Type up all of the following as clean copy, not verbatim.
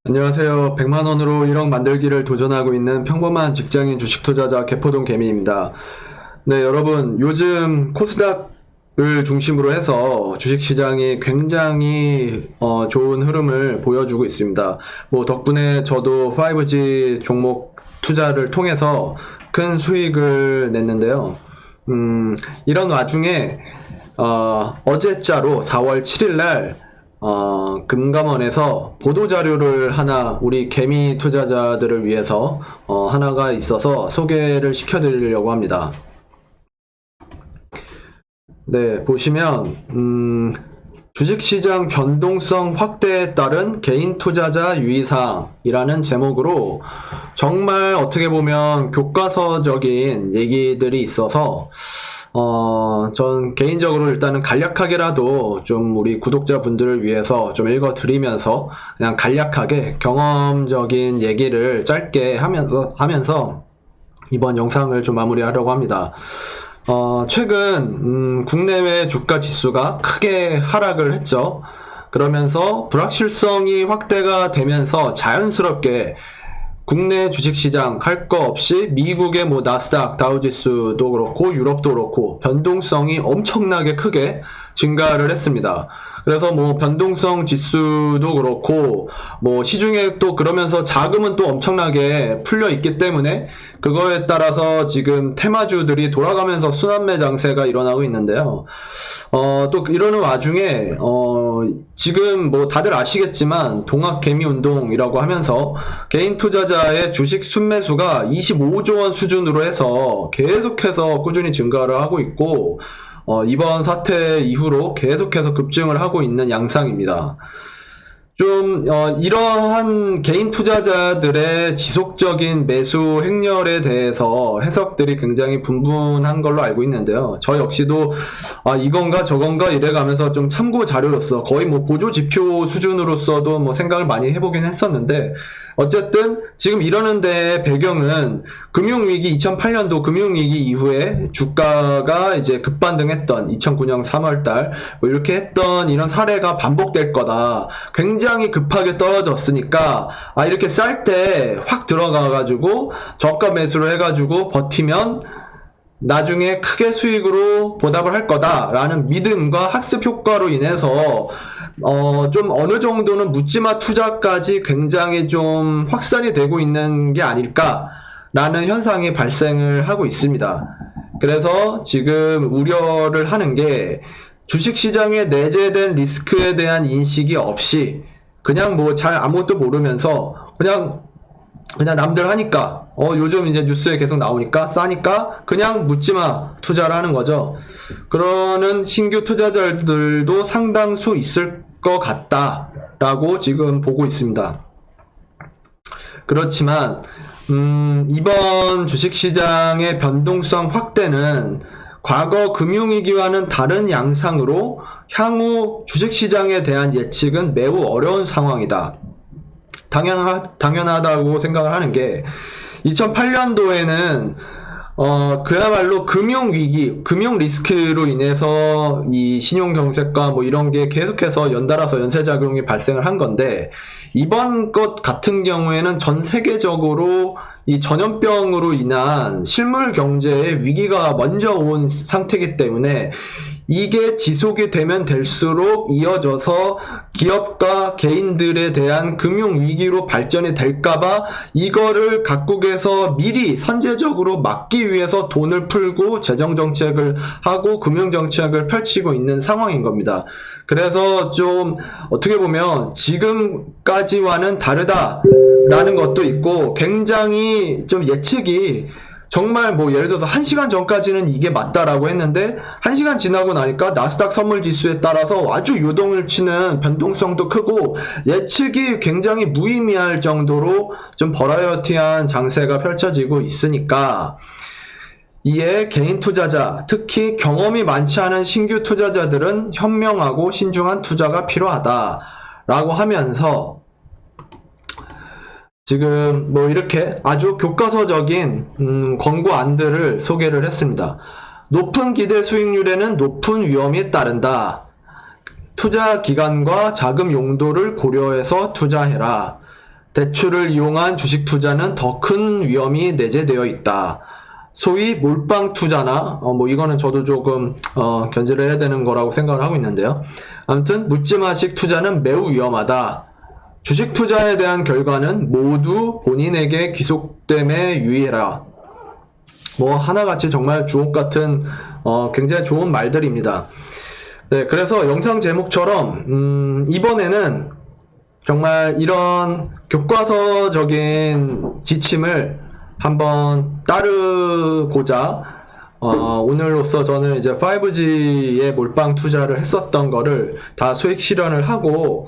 안녕하세요. 100만원으로 1억 만들기를 도전하고 있는 평범한 직장인 주식 투자자 개포동 개미입니다. 네, 여러분, 요즘 코스닥을 중심으로 해서 주식시장이 굉장히 좋은 흐름을 보여주고 있습니다. 덕분에 저도 5G 종목 투자를 통해서 큰 수익을 냈는데요. 이런 와중에 어제자로 4월 7일 날 금감원에서 보도자료를 하나 우리 개미 투자자들을 위해서 하나가 있어서 소개를 시켜드리려고 합니다. 네, 보시면 주식시장 변동성 확대에 따른 개인 투자자 유의사항이라는 제목으로 정말 어떻게 보면 교과서적인 얘기들이 있어서 전 개인적으로 일단은 간략하게라도 좀 우리 구독자분들을 위해서 좀 읽어드리면서 그냥 간략하게 경험적인 얘기를 짧게 하면서 이번 영상을 좀 마무리하려고 합니다. 최근 국내외 주가 지수가 크게 하락을 했죠. 그러면서 불확실성이 확대가 되면서 자연스럽게 국내 주식시장 할 거 없이 미국의 나스닥 다우지수도 그렇고 유럽도 그렇고 변동성이 엄청나게 크게 증가를 했습니다. 그래서 변동성 지수도 그렇고 시중에 또 그러면서 자금은 또 엄청나게 풀려 있기 때문에 그거에 따라서 지금 테마주들이 돌아가면서 순환매 장세가 일어나고 있는데요. 또 이러는 와중에 지금 다들 아시겠지만 동학개미운동이라고 하면서 개인 투자자의 주식 순매수가 25조 원 수준으로 해서 계속해서 꾸준히 증가를 하고 있고 이번 사태 이후로 계속해서 급증을 하고 있는 양상입니다. 좀 이러한 개인 투자자들의 지속적인 매수 행렬에 대해서 해석들이 굉장히 분분한 걸로 알고 있는데요. 저 역시도 이건가 저건가 이래가면서 좀 참고 자료로서 거의 보조 지표 수준으로서도 생각을 많이 해보긴 했었는데, 어쨌든 지금 이러는 데 배경은 금융위기 2008년도 금융위기 이후에 주가가 이제 급반등했던 2009년 3월달 이렇게 했던 이런 사례가 반복될 거다. 굉장히 급하게 떨어졌으니까 이렇게 쌀 때 확 들어가가지고 저가 매수를 해가지고 버티면 나중에 크게 수익으로 보답을 할 거다라는 믿음과 학습 효과로 인해서 좀 어느 정도는 묻지마 투자까지 굉장히 좀 확산이 되고 있는 게 아닐까라는 현상이 발생을 하고 있습니다. 그래서 지금 우려를 하는 게 주식시장에 내재된 리스크에 대한 인식이 없이 그냥 잘 아무것도 모르면서 그냥 남들 하니까 요즘 이제 뉴스에 계속 나오니까 싸니까 그냥 묻지마 투자를 하는 거죠. 그러는 신규 투자자들도 상당수 있을 것 같다라고 지금 보고 있습니다. 그렇지만 이번 주식시장의 변동성 확대는 과거 금융위기와는 다른 양상으로 향후 주식시장에 대한 예측은 매우 어려운 상황이다. 당연하다고 생각을 하는 게 2008년도에는 그야말로 금융위기, 금융 리스크로 인해서 이 신용경색과 이런 게 계속해서 연달아서 연쇄작용이 발생을 한 건데, 이번 것 같은 경우에는 전 세계적으로 이 전염병으로 인한 실물 경제의 위기가 먼저 온 상태이기 때문에 이게 지속이 되면 될수록 이어져서 기업과 개인들에 대한 금융위기로 발전이 될까봐 이거를 각국에서 미리 선제적으로 막기 위해서 돈을 풀고 재정정책을 하고 금융정책을 펼치고 있는 상황인 겁니다. 그래서 좀 어떻게 보면 지금까지와는 다르다라는 것도 있고, 굉장히 좀 예측이 정말 예를 들어서 1시간 전까지는 이게 맞다라고 했는데 1시간 지나고 나니까 나스닥 선물지수에 따라서 아주 요동을 치는 변동성도 크고 예측이 굉장히 무의미할 정도로 좀 버라이어티한 장세가 펼쳐지고 있으니까, 이에 개인 투자자, 특히 경험이 많지 않은 신규 투자자들은 현명하고 신중한 투자가 필요하다라고 하면서 지금 이렇게 아주 교과서적인 권고안들을 소개를 했습니다. 높은 기대 수익률에는 높은 위험이 따른다. 투자 기간과 자금 용도를 고려해서 투자해라. 대출을 이용한 주식 투자는 더 큰 위험이 내재되어 있다. 소위 몰빵 투자나 뭐 이거는 저도 조금 견제를 해야 되는 거라고 생각을 하고 있는데요. 아무튼 묻지마식 투자는 매우 위험하다. 주식 투자에 대한 결과는 모두 본인에게 귀속됨에 유의해라. 뭐 하나같이 정말 주옥 같은 굉장히 좋은 말들입니다. 네, 그래서 영상 제목처럼 이번에는 정말 이런 교과서적인 지침을 한번 따르고자 오늘로써 저는 이제 5G에 몰빵 투자를 했었던 거를 다 수익 실현을 하고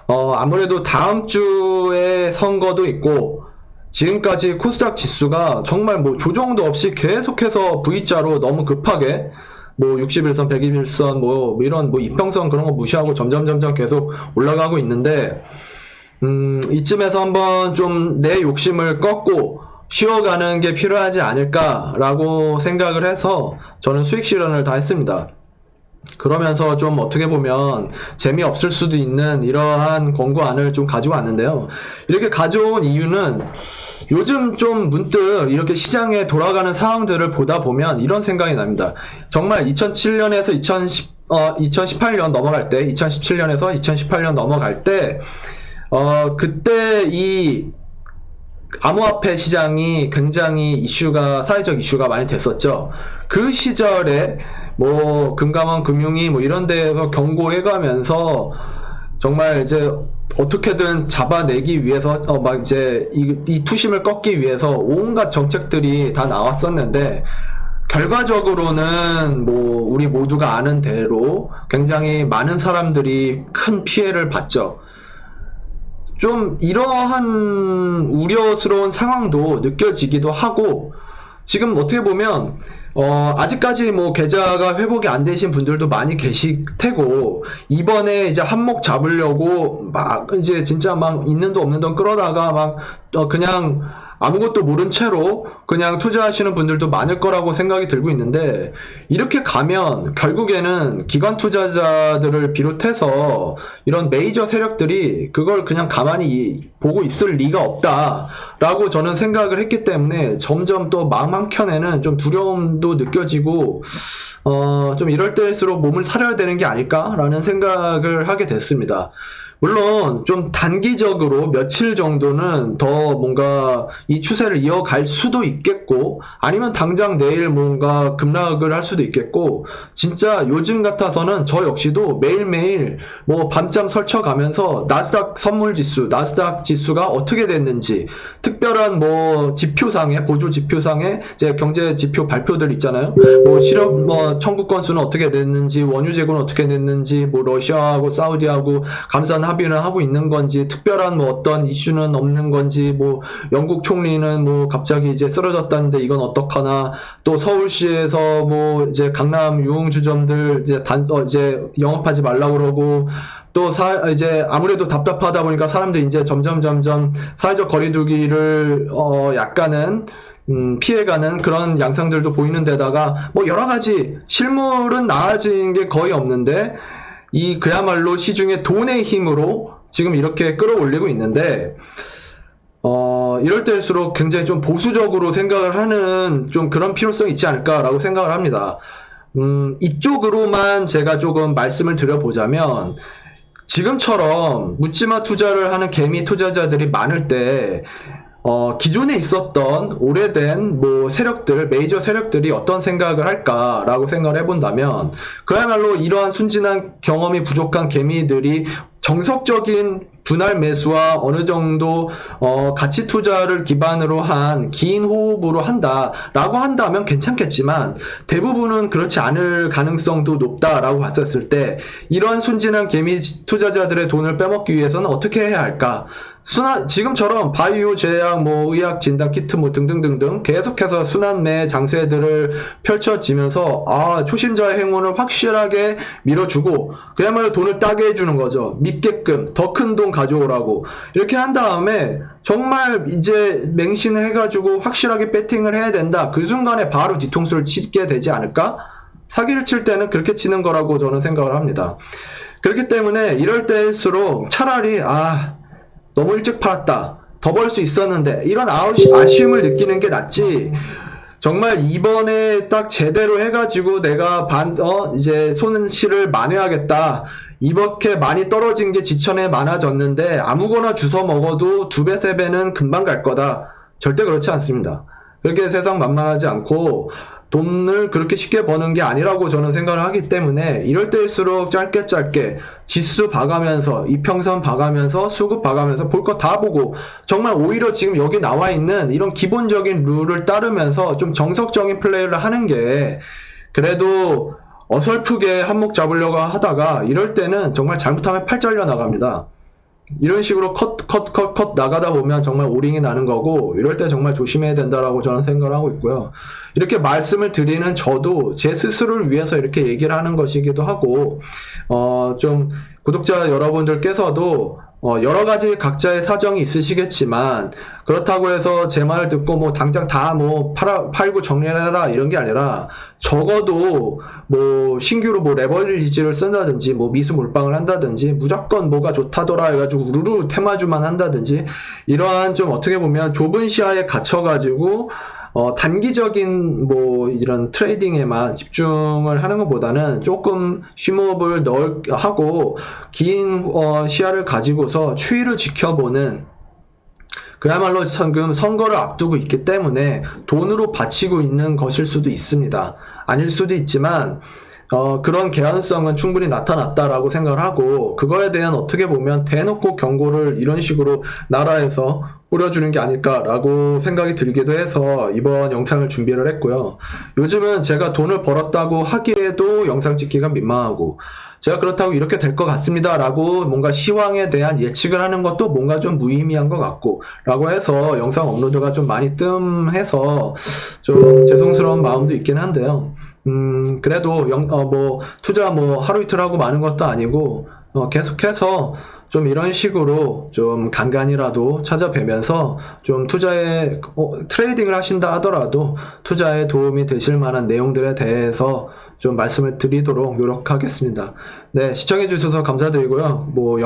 아무래도 다음 주에 선거도 있고 지금까지 코스닥 지수가 정말 뭐 조정도 없이 계속해서 V자로 너무 급하게 뭐 60일선, 120일선 뭐 이런 뭐 이평선 그런 거 무시하고 점점 계속 올라가고 있는데 이쯤에서 한번 좀 내 욕심을 꺾고 쉬어가는 게 필요하지 않을까라고 생각을 해서 저는 수익 실현을 다 했습니다. 그러면서 좀 어떻게 보면 재미없을 수도 있는 이러한 권고안을 좀 가지고 왔는데요. 이렇게 가져온 이유는 요즘 좀 문득 이렇게 시장에 돌아가는 상황들을 보다 보면 이런 생각이 납니다. 정말 2007년에서 2018년 넘어갈 때, 2017년에서 2018년 넘어갈 때, 그때 이 암호화폐 시장이 굉장히 사회적 이슈가 많이 됐었죠. 그 시절에 뭐 금감원 금융위 뭐 이런 데에서 경고해가면서 정말 이제 어떻게든 잡아내기 위해서 막 이제 이 투심을 꺾기 위해서 온갖 정책들이 다 나왔었는데 결과적으로는 뭐 우리 모두가 아는 대로 굉장히 많은 사람들이 큰 피해를 봤죠. 좀 이러한 우려스러운 상황도 느껴지기도 하고 지금 어떻게 보면 아직까지 뭐 계좌가 회복이 안 되신 분들도 많이 계실 테고 이번에 이제 한몫 잡으려고 막 이제 진짜 막 있는 돈 없는 돈 끌어다가 막 그냥 아무것도 모른 채로 그냥 투자하시는 분들도 많을 거라고 생각이 들고 있는데 이렇게 가면 결국에는 기관 투자자들을 비롯해서 이런 메이저 세력들이 그걸 그냥 가만히 보고 있을 리가 없다라고 저는 생각을 했기 때문에 점점 또 마음 한켠에는 좀 두려움도 느껴지고 좀 이럴 때일수록 몸을 사려야 되는 게 아닐까라는 생각을 하게 됐습니다. 물론 좀 단기적으로 며칠 정도는 더 뭔가 이 추세를 이어갈 수도 있겠고 아니면 당장 내일 뭔가 급락을 할 수도 있겠고 진짜 요즘 같아서는 저 역시도 매일매일 뭐 밤잠 설쳐가면서 나스닥 선물지수, 나스닥 지수가 어떻게 됐는지 특별한 뭐 지표상에 보조 지표상에 이제 경제 지표 발표들 있잖아요. 뭐 실업 뭐 청구 건수는 어떻게 됐는지 원유 재고는 어떻게 됐는지 뭐 러시아하고 사우디하고 감산 합의를 하고 있는 건지 특별한 뭐 어떤 이슈는 없는 건지 뭐 영국 총리는 뭐 갑자기 이제 쓰러졌다는데 이건 어떡하나 또 서울시에서 뭐 이제 강남 유흥주점들 이제 영업하지 말라고 그러고 또 이제 아무래도 답답하다 보니까 사람들이 이제 점점 사회적 거리두기를 약간은 피해가는 그런 양상들도 보이는 데다가 뭐 여러 가지 실물은 나아진 게 거의 없는데 이 그야말로 시중에 돈의 힘으로 지금 이렇게 끌어올리고 있는데 이럴 때일수록 굉장히 좀 보수적으로 생각을 하는 좀 그런 필요성이 있지 않을까라고 생각을 합니다. 이쪽으로만 제가 조금 말씀을 드려보자면 지금처럼 묻지마 투자를 하는 개미 투자자들이 많을 때 기존에 있었던 오래된 뭐 세력들, 메이저 세력들이 어떤 생각을 할까라고 생각을 해본다면 그야말로 이러한 순진한 경험이 부족한 개미들이 정석적인 분할 매수와 어느 정도 가치 투자를 기반으로 한 긴 호흡으로 한다라고 한다면 괜찮겠지만 대부분은 그렇지 않을 가능성도 높다라고 봤었을 때 이러한 순진한 개미 투자자들의 돈을 빼먹기 위해서는 어떻게 해야 할까? 지금처럼 바이오, 제약, 뭐 의학 진단 키트 뭐 등등등등 계속해서 순환매 장세들을 펼쳐지면서 초심자의 행운을 확실하게 밀어주고 그야말로 돈을 따게 해주는 거죠. 믿게끔 더 큰 돈 가져오라고 이렇게 한 다음에 정말 이제 맹신해가지고 확실하게 배팅을 해야 된다. 그 순간에 바로 뒤통수를 치게 되지 않을까? 사기를 칠 때는 그렇게 치는 거라고 저는 생각을 합니다. 그렇기 때문에 이럴 때일수록 차라리 너무 일찍 팔았다. 더 벌 수 있었는데 이런 아쉬움을 느끼는 게 낫지. 정말 이번에 딱 제대로 해가지고 내가 이제 손실을 만회하겠다. 이렇게 많이 떨어진 게 지천에 많아졌는데 아무거나 주워 먹어도 2배, 3배는 금방 갈 거다. 절대 그렇지 않습니다. 그렇게 세상 만만하지 않고 돈을 그렇게 쉽게 버는 게 아니라고 저는 생각을 하기 때문에 이럴 때일수록 짧게 지수 봐가면서 이평선 봐가면서 수급 봐가면서 볼 거 다 보고 정말 오히려 지금 여기 나와 있는 이런 기본적인 룰을 따르면서 좀 정석적인 플레이를 하는 게 그래도 어설프게 한몫 잡으려고 하다가 이럴 때는 정말 잘못하면 팔 잘려 나갑니다. 이런 식으로 컷 나가다 보면 정말 오링이 나는 거고 이럴 때 정말 조심해야 된다라고 저는 생각을 하고 있고요. 이렇게 말씀을 드리는 저도 제 스스로를 위해서 이렇게 얘기를 하는 것이기도 하고 좀 구독자 여러분들께서도 여러 가지 각자의 사정이 있으시겠지만 그렇다고 해서 제 말을 듣고 뭐 당장 다 뭐 팔고 정리해라 이런 게 아니라 적어도 뭐 신규로 뭐 레버리지를 쓴다든지 뭐 미수 몰빵을 한다든지 무조건 뭐가 좋다더라 해가지고 우르르 테마주만 한다든지 이러한 좀 어떻게 보면 좁은 시야에 갇혀가지고 단기적인 뭐 이런 트레이딩에만 집중을 하는 것보다는 조금 쉼업을 하고 긴 시야를 가지고서 추이를 지켜보는 그야말로 지금 선거를 앞두고 있기 때문에 돈으로 바치고 있는 것일 수도 있습니다. 아닐 수도 있지만 그런 개연성은 충분히 나타났다라고 생각을 하고 그거에 대한 어떻게 보면 대놓고 경고를 이런 식으로 나라에서 뿌려주는 게 아닐까라고 생각이 들기도 해서 이번 영상을 준비를 했고요. 요즘은 제가 돈을 벌었다고 하기에도 영상 찍기가 민망하고 제가 그렇다고 이렇게 될 것 같습니다 라고 뭔가 시황에 대한 예측을 하는 것도 뭔가 좀 무의미한 것 같고 라고 해서 영상 업로드가 좀 많이 뜸해서 좀 죄송스러운 마음도 있긴 한데요. 그래도 뭐 투자 뭐 하루 이틀 하고 마는 것도 아니고 계속해서 좀 이런 식으로 좀 간간이라도 찾아뵈면서 좀 투자에 트레이딩을 하신다 하더라도 투자에 도움이 되실 만한 내용들에 대해서 좀 말씀을 드리도록 노력하겠습니다. 네, 시청해 주셔서 감사드리고요. 뭐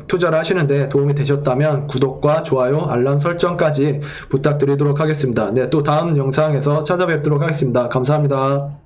투자를 하시는데 도움이 되셨다면 구독과 좋아요, 알람 설정까지 부탁드리도록 하겠습니다. 네, 또 다음 영상에서 찾아뵙도록 하겠습니다. 감사합니다.